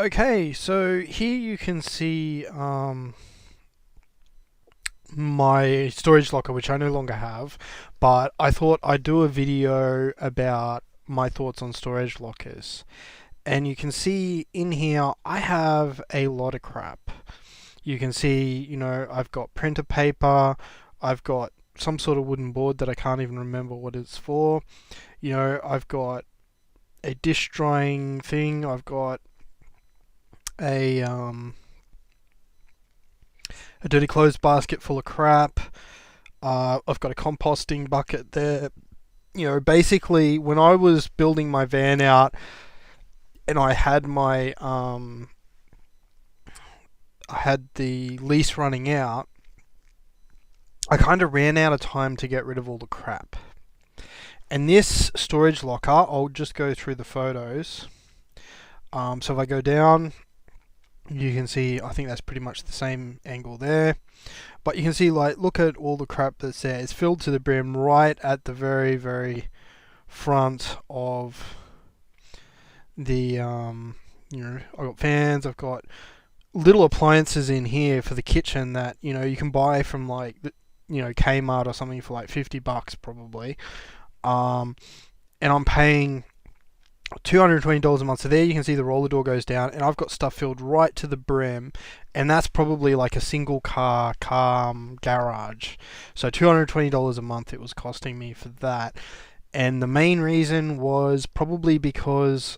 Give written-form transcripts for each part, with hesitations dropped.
Okay, so here you can see my storage locker, which I no longer have, but I thought I'd do a video about my thoughts on storage lockers. And you can see in here I have a lot of crap. You can see, I've got printer paper, I've got some sort of wooden board that I can't even remember what it's for. I've got a dish drying thing, I've got a a dirty clothes basket full of crap. I've got a composting bucket there. Basically, when I was building my van out and I had the lease running out, I kind of ran out of time to get rid of all the crap. And this storage locker, I'll just go through the photos. So if I go down, you can see, I think that's pretty much the same angle there. But you can see, look at all the crap that's there. It's filled to the brim right at the very, very front of the, I've got fans, I've got little appliances in here for the kitchen that, you can buy from Kmart or something for $50 probably. And I'm paying $220 a month. So there you can see the roller door goes down, and I've got stuff filled right to the brim, and that's probably like a single car garage. So $220 a month it was costing me for that. And the main reason was probably because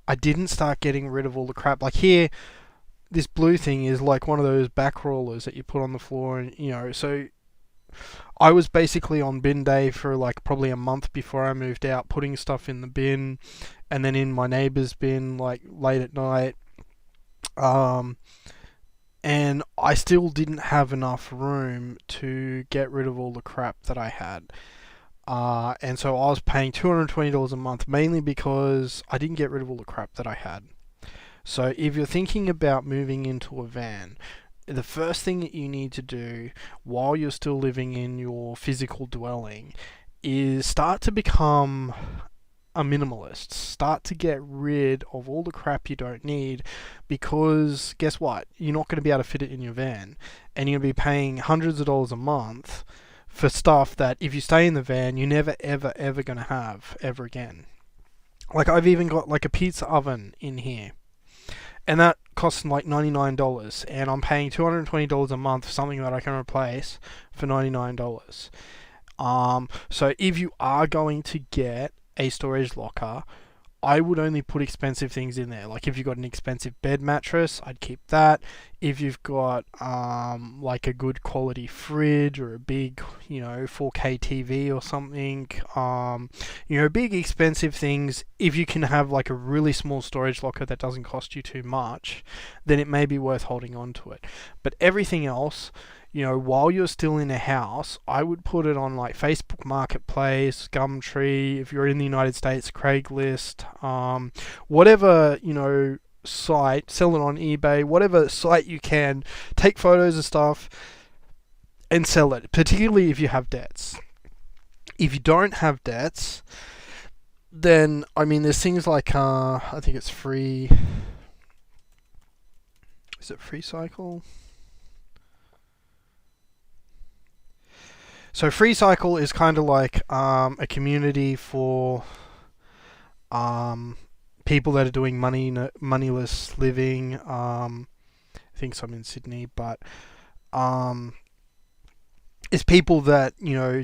I didn't start getting rid of all the crap. Like here, this blue thing is like one of those back rollers that you put on the floor, and so I was basically on bin day for probably a month before I moved out, putting stuff in the bin and then in my neighbour's bin late at night. And I still didn't have enough room to get rid of all the crap that I had. And so I was paying $220 a month mainly because I didn't get rid of all the crap that I had. So if you're thinking about moving into a van, the first thing that you need to do while you're still living in your physical dwelling is start to become a minimalist. Start to get rid of all the crap you don't need, because guess what? You're not going to be able to fit it in your van, and you're going to be paying hundreds of dollars a month for stuff that if you stay in the van, you're never ever ever going to have ever again. I've even got a pizza oven in here, and that costs $99, and I'm paying $220 a month for something that I can replace for $99. So if you are going to get a storage locker, I would only put expensive things in there. If you've got an expensive bed mattress, I'd keep that. If you've got a good quality fridge or a big 4K TV or something, big expensive things, if you can have a really small storage locker that doesn't cost you too much, then it may be worth holding on to it. But everything else, while you're still in a house, I would put it on Facebook Marketplace, Gumtree, if you're in the United States, Craigslist, whatever, site, sell it on eBay, whatever site you can, take photos of stuff and sell it, particularly if you have debts. If you don't have debts, then, there's things I think it's free. Is it Free Cycle? So Free Cycle is kind of a community for people that are doing moneyless living. I think some in Sydney, but it's people that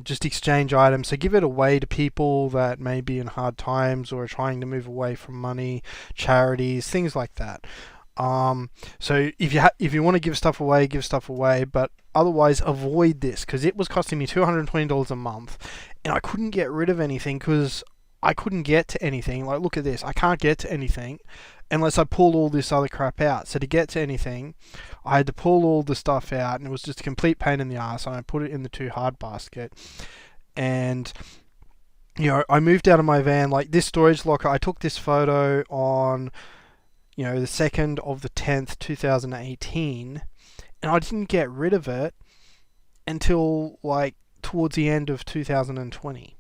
just exchange items. So give it away to people that may be in hard times or are trying to move away from money, charities, things like that. So if you want to give stuff away, but otherwise avoid this, because it was costing me $220 a month, and I couldn't get rid of anything because I couldn't get to anything. Look at this, I can't get to anything unless I pull all this other crap out. So to get to anything, I had to pull all the stuff out, and it was just a complete pain in the ass. And I put it in the too hard basket, and I moved out of my van. This storage locker, I took this photo on the 2nd of the 10th, 2018, and I didn't get rid of it until towards the end of 2020.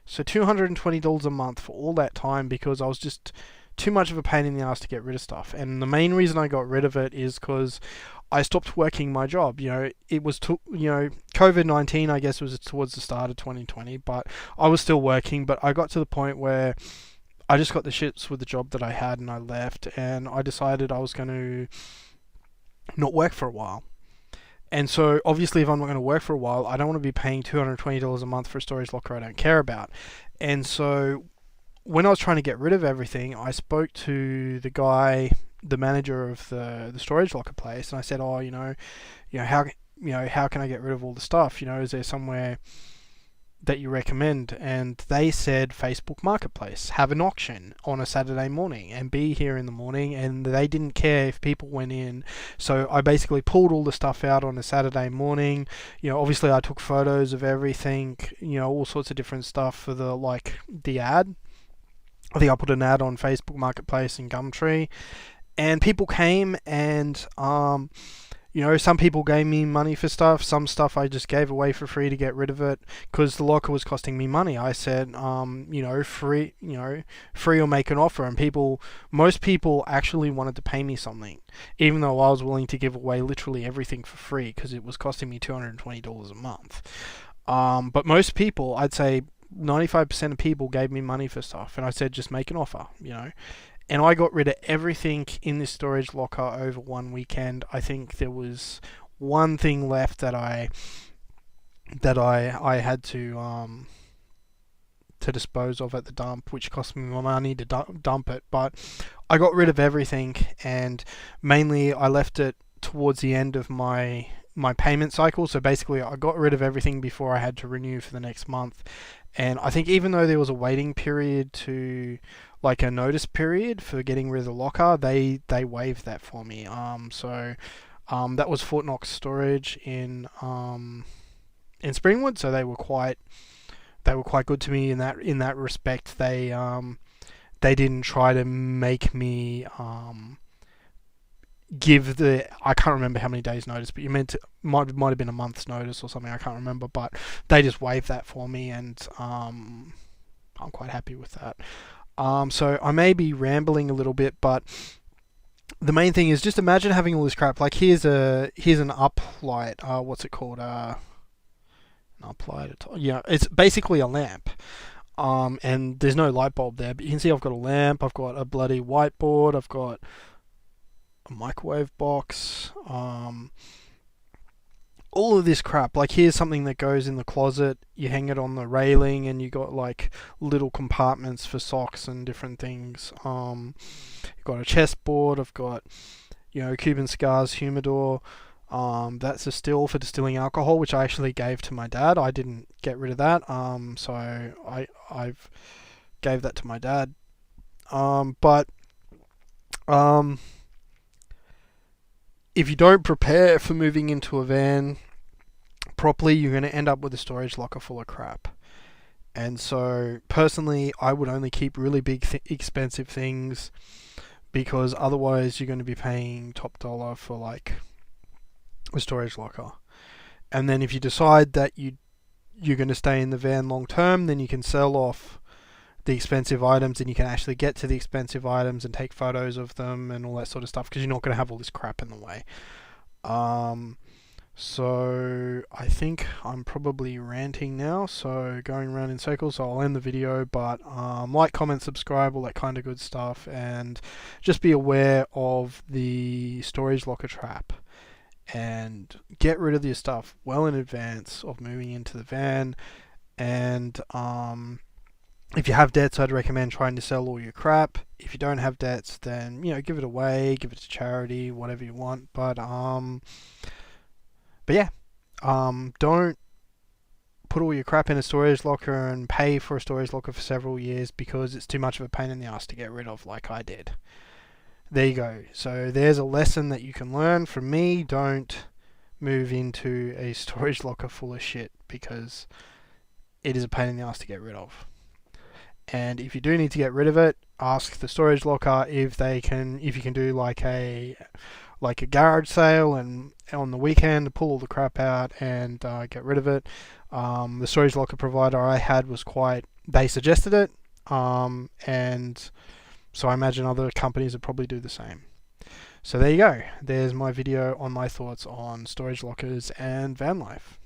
So $220 a month for all that time, because I was just too much of a pain in the ass to get rid of stuff. And the main reason I got rid of it is because I stopped working my job. It was COVID-19, I guess, was towards the start of 2020, but I was still working. But I got to the point where I just got the shits with the job that I had, and I left, and I decided I was going to not work for a while. And so, obviously, if I'm not going to work for a while, I don't want to be paying $220 a month for a storage locker I don't care about. And so, when I was trying to get rid of everything, I spoke to the guy, the manager of the storage locker place, and I said, "Oh, how can I get rid of all the stuff? Is there somewhere that you recommend?" And they said Facebook Marketplace, have an auction on a Saturday morning and be here in the morning, and they didn't care if people went in. So I basically pulled all the stuff out on a Saturday morning. Obviously I took photos of everything, all sorts of different stuff for the ad. I think I put an ad on Facebook Marketplace and Gumtree, and people came, and some people gave me money for stuff. Some stuff I just gave away for free to get rid of it because the locker was costing me money. I said, free, free or make an offer. And most people actually wanted to pay me something, even though I was willing to give away literally everything for free because it was costing me $220 a month. But most people, I'd say 95% of people gave me money for stuff, and I said, just make an offer, And I got rid of everything in this storage locker over one weekend. I think there was one thing left that I had to dispose of at the dump, which cost me more money to dump it. But I got rid of everything, and mainly I left it towards the end of my payment cycle. So basically, I got rid of everything before I had to renew for the next month. And I think even though there was a waiting period to, like a notice period for getting rid of the locker, they waived that for me. That was Fort Knox Storage in Springwood, so they were quite good to me in that respect. They didn't try to make me give I can't remember how many days notice, but might have been a month's notice or something, I can't remember, but they just waived that for me, and I'm quite happy with that. So I may be rambling a little bit, but the main thing is just imagine having all this crap. Like here's an uplight. What's it called? An uplight. Yeah, it's basically a lamp. And there's no light bulb there, but you can see I've got a lamp. I've got a bloody whiteboard. I've got a microwave box. All of this crap. Like here's something that goes in the closet. You hang it on the railing, and you got like little compartments for socks and different things. You've got a chessboard. I've got Cuban cigars humidor. That's a still for distilling alcohol, which I actually gave to my dad. I didn't get rid of that. So I've gave that to my dad. If you don't prepare for moving into a van properly, you're going to end up with a storage locker full of crap. And so, personally, I would only keep really big, expensive things, because otherwise you're going to be paying top dollar for like a storage locker. And then if you decide that you're going to stay in the van long term, then you can sell off the expensive items, and you can actually get to the expensive items and take photos of them and all that sort of stuff, because you're not going to have all this crap in the way. So I think I'm probably ranting now, so going around in circles, so I'll end the video. But like, comment, subscribe, all that kind of good stuff, and just be aware of the storage locker trap, and get rid of your stuff well in advance of moving into the van. And if you have debts, I'd recommend trying to sell all your crap. If you don't have debts, then give it away, give it to charity, whatever you want. But yeah, don't put all your crap in a storage locker and pay for a storage locker for several years, because it's too much of a pain in the ass to get rid of, like I did. There you go. So there's a lesson that you can learn from me. Don't move into a storage locker full of shit, because it is a pain in the ass to get rid of. And if you do need to get rid of it, ask the storage locker if you can do like a garage sale, and on the weekend pull all the crap out and get rid of it. The storage locker provider I had they suggested it, and So I imagine other companies would probably do the same. So there you go. There's my video on my thoughts on storage lockers and van life.